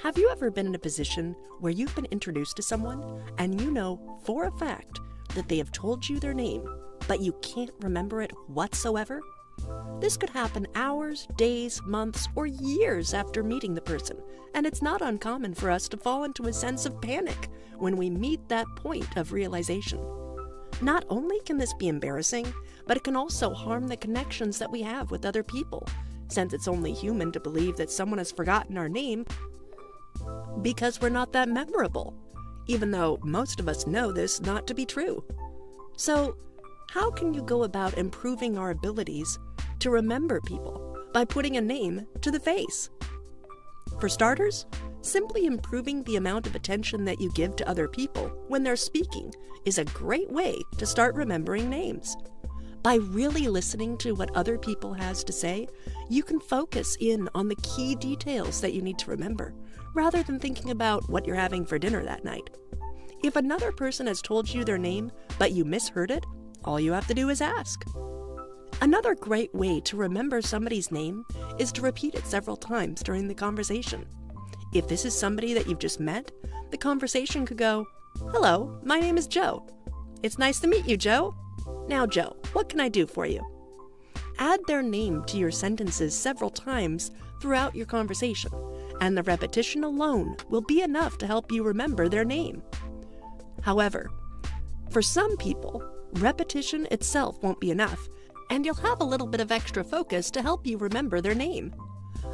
Have you ever been in a position where you've been introduced to someone and you know for a fact that they have told you their name, but you can't remember it whatsoever? This could happen hours, days, months, or years after meeting the person, and it's not uncommon for us to fall into a sense of panic when we meet that point of realization. Not only can this be embarrassing, but it can also harm the connections that we have with other people, since it's only human to believe that someone has forgotten our name because we're not that memorable, even though most of us know this not to be true. So, how can you go about improving our abilities to remember people by putting a name to the face? For starters, simply improving the amount of attention that you give to other people when they're speaking is a great way to start remembering names. By really listening to what other people has to say, you can focus in on the key details that you need to remember, rather than thinking about what you're having for dinner that night. If another person has told you their name, but you misheard it, all you have to do is ask. Another great way to remember somebody's name is to repeat it several times during the conversation. If this is somebody that you've just met, the conversation could go, "Hello, my name is Joe. It's nice to meet you, Joe. Now, Joe, what can I do for you?" Add their name to your sentences several times throughout your conversation, and the repetition alone will be enough to help you remember their name. However, for some people, repetition itself won't be enough, and you'll have a little bit of extra focus to help you remember their name.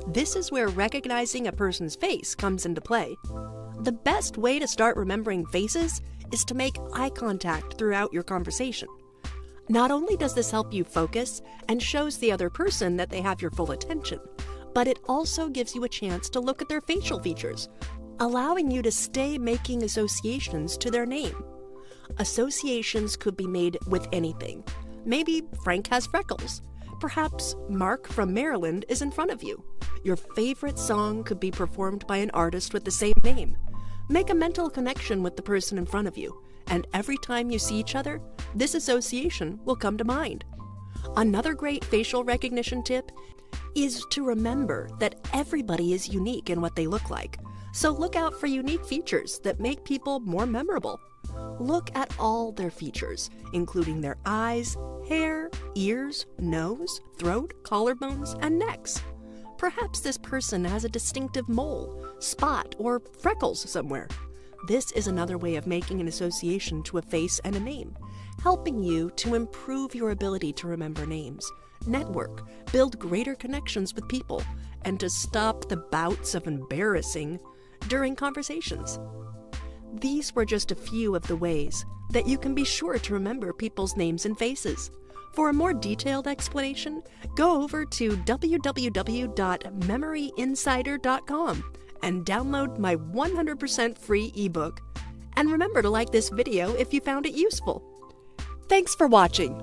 This is where recognizing a person's face comes into play. The best way to start remembering faces is to make eye contact throughout your conversation. Not only does this help you focus and shows the other person that they have your full attention, but it also gives you a chance to look at their facial features, allowing you to stay making associations to their name. Associations could be made with anything. Maybe Frank has freckles. Perhaps Mark from Maryland is in front of you. Your favorite song could be performed by an artist with the same name. Make a mental connection with the person in front of you, and every time you see each other, this association will come to mind. Another great facial recognition tip is to remember that everybody is unique in what they look like. So look out for unique features that make people more memorable. Look at all their features, including their eyes, hair, ears, nose, throat, collarbones, and necks. Perhaps this person has a distinctive mole, spot, or freckles somewhere. This is another way of making an association to a face and a name, helping you to improve your ability to remember names, network, build greater connections with people, and to stop the bouts of embarrassing during conversations. These were just a few of the ways that you can be sure to remember people's names and faces. For a more detailed explanation, go over to www.memoryinsider.com and download my 100% free ebook. And remember to like this video if you found it useful. Thanks for watching.